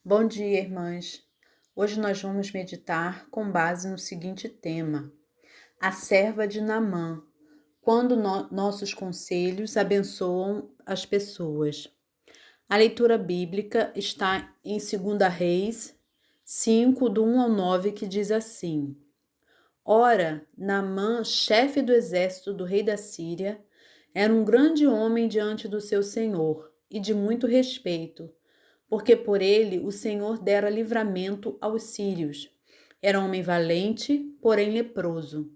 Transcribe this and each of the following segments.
Bom dia, irmãs. Hoje nós vamos meditar com base no seguinte tema: a serva de Naamã, quando nossos conselhos abençoam as pessoas. A leitura bíblica está em 2 Reis 5, do 1 ao 9, que diz assim: Ora, Naamã, chefe do exército do rei da Síria, era um grande homem diante do seu senhor e de muito respeito, porque por ele o Senhor dera livramento aos sírios. Era um homem valente, porém leproso.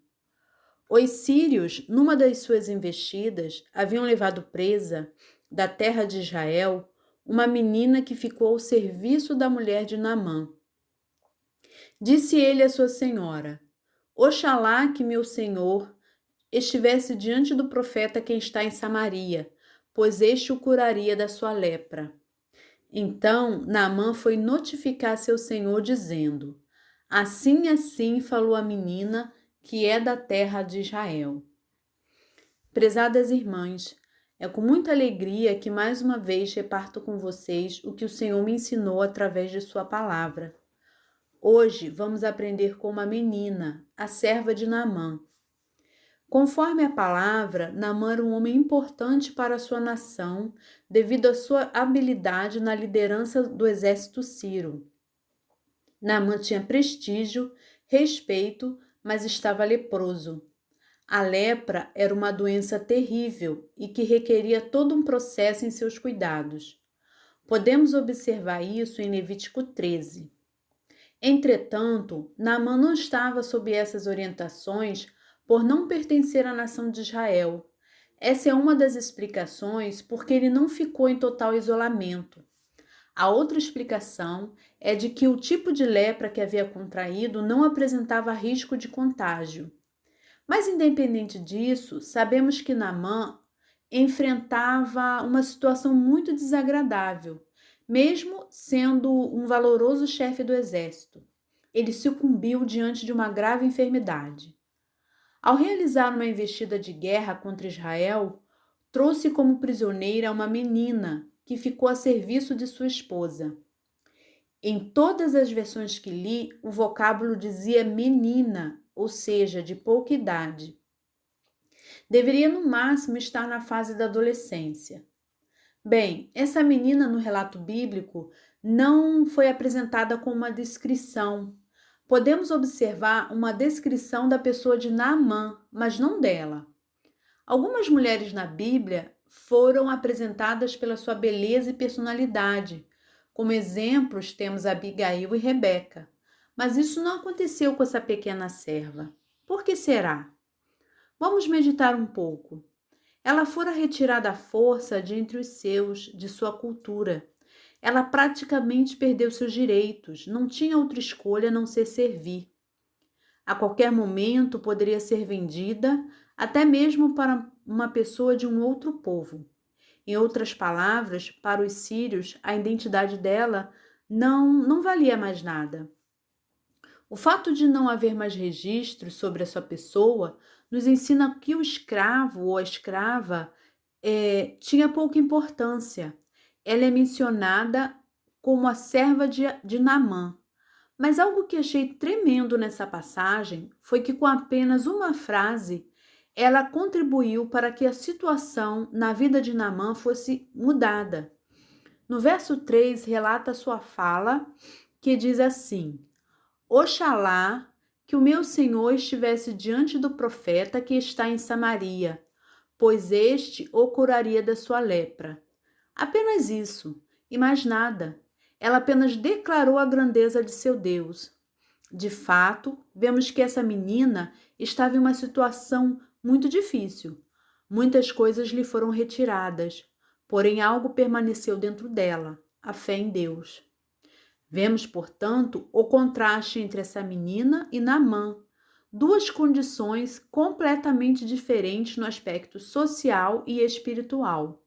Os sírios, numa das suas investidas, haviam levado presa da terra de Israel uma menina que ficou ao serviço da mulher de Naamã. Disse ele à sua senhora: Oxalá que meu senhor estivesse diante do profeta que está em Samaria, pois este o curaria da sua lepra. Então Naamã foi notificar seu senhor, dizendo: Assim assim falou a menina que é da terra de Israel. Prezadas irmãs, é com muita alegria que mais uma vez reparto com vocês o que o Senhor me ensinou através de sua palavra. Hoje vamos aprender com uma menina, a serva de Naamã. Conforme a palavra, Naamã era um homem importante para a sua nação, devido à sua habilidade na liderança do exército sírio. Naamã tinha prestígio, respeito, mas estava leproso. A lepra era uma doença terrível e que requeria todo um processo em seus cuidados. Podemos observar isso em Levítico 13. Entretanto, Naamã não estava sob essas orientações por não pertencer à nação de Israel. Essa é uma das explicações porque ele não ficou em total isolamento. A outra explicação é de que o tipo de lepra que havia contraído não apresentava risco de contágio. Mas, independente disso, sabemos que Naamã enfrentava uma situação muito desagradável, mesmo sendo um valoroso chefe do exército. Ele sucumbiu diante de uma grave enfermidade. Ao realizar uma investida de guerra contra Israel, trouxe como prisioneira uma menina que ficou a serviço de sua esposa. Em todas as versões que li, o vocábulo dizia menina, ou seja, de pouca idade. Deveria no máximo estar na fase da adolescência. Bem, essa menina no relato bíblico não foi apresentada com uma descrição. Podemos observar uma descrição da pessoa de Naamã, mas não dela. Algumas mulheres na Bíblia foram apresentadas pela sua beleza e personalidade. Como exemplos, temos Abigail e Rebeca. Mas isso não aconteceu com essa pequena serva. Por que será? Vamos meditar um pouco. Ela fora retirada à força de entre os seus, de sua cultura. Ela praticamente perdeu seus direitos, não tinha outra escolha a não ser servir. A qualquer momento poderia ser vendida, até mesmo para uma pessoa de um outro povo. Em outras palavras, para os sírios, a identidade dela não valia mais nada. O fato de não haver mais registros sobre a sua pessoa nos ensina que o escravo ou a escrava tinha pouca importância. Ela é mencionada como a serva de Naamã. Mas algo que achei tremendo nessa passagem foi que, com apenas uma frase, ela contribuiu para que a situação na vida de Naamã fosse mudada. No verso 3, relata sua fala, que diz assim: Oxalá que o meu senhor estivesse diante do profeta que está em Samaria, pois este o curaria da sua lepra. Apenas isso, e mais nada. Ela apenas declarou a grandeza de seu Deus. De fato, vemos que essa menina estava em uma situação muito difícil. Muitas coisas lhe foram retiradas, porém algo permaneceu dentro dela, a fé em Deus. Vemos, portanto, o contraste entre essa menina e Naamã, duas condições completamente diferentes no aspecto social e espiritual.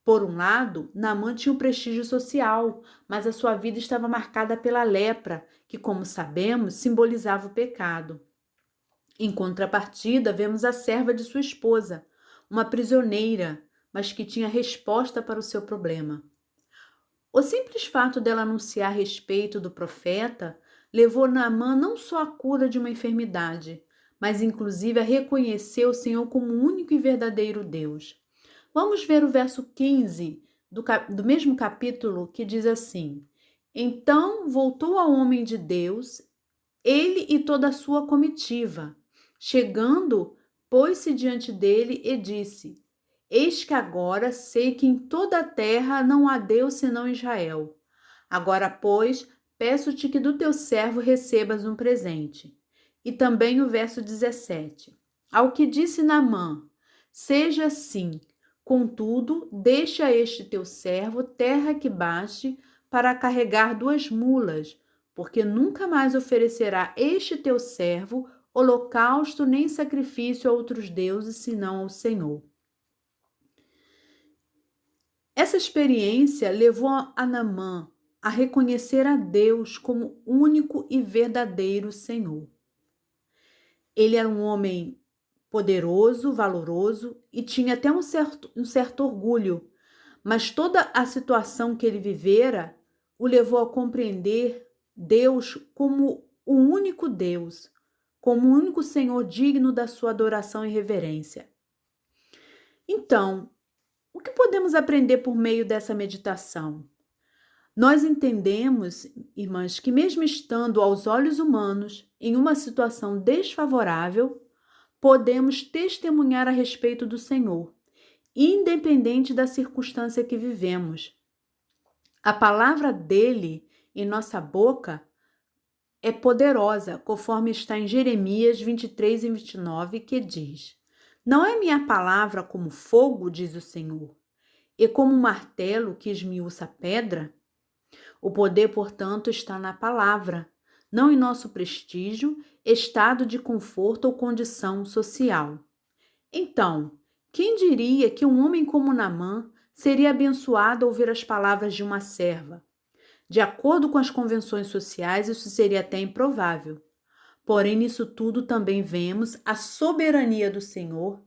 Por um lado, Naamã tinha o prestígio social, mas a sua vida estava marcada pela lepra, que, como sabemos, simbolizava o pecado. Em contrapartida, vemos a serva de sua esposa, uma prisioneira, mas que tinha resposta para o seu problema. O simples fato dela anunciar a respeito do profeta levou Naamã não só à cura de uma enfermidade, mas inclusive a reconhecer o Senhor como o único e verdadeiro Deus. Vamos ver o verso 15 do mesmo capítulo, que diz assim: Então voltou ao homem de Deus, ele e toda a sua comitiva. Chegando, pôs-se diante dele e disse: Eis que agora sei que em toda a terra não há Deus senão Israel. Agora, pois, peço-te que do teu servo recebas um presente. E também o verso 17. Ao que disse Naamã: Seja assim, contudo, deixa este teu servo terra que baste para carregar 2 mulas, porque nunca mais oferecerá este teu servo holocausto nem sacrifício a outros deuses, senão ao Senhor. Essa experiência levou a Naamã a reconhecer a Deus como único e verdadeiro Senhor. Ele era um homem poderoso, valoroso e tinha até um certo orgulho, mas toda a situação que ele vivera o levou a compreender Deus como o único Deus, como o único Senhor digno da sua adoração e reverência. Então, o que podemos aprender por meio dessa meditação? Nós entendemos, irmãs, que mesmo estando aos olhos humanos em uma situação desfavorável, podemos testemunhar a respeito do Senhor, independente da circunstância que vivemos. A palavra dele em nossa boca é poderosa, conforme está em Jeremias 23 e 29, que diz: Não é minha palavra como fogo, diz o Senhor, e como um martelo que esmiuça a pedra? O poder, portanto, está na palavra, não em nosso prestígio, estado de conforto ou condição social. Então, quem diria que um homem como Naamã seria abençoado ao ouvir as palavras de uma serva? De acordo com as convenções sociais, isso seria até improvável. Porém, nisso tudo também vemos a soberania do Senhor,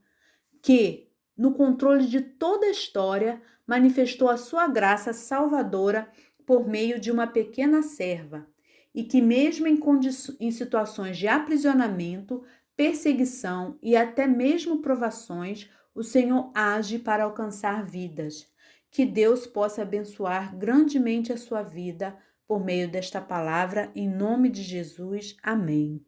que, no controle de toda a história, manifestou a sua graça salvadora por meio de uma pequena serva, e que mesmo em situações de aprisionamento, perseguição e até mesmo provações, o Senhor age para alcançar vidas. Que Deus possa abençoar grandemente a sua vida por meio desta palavra, em nome de Jesus. Amém.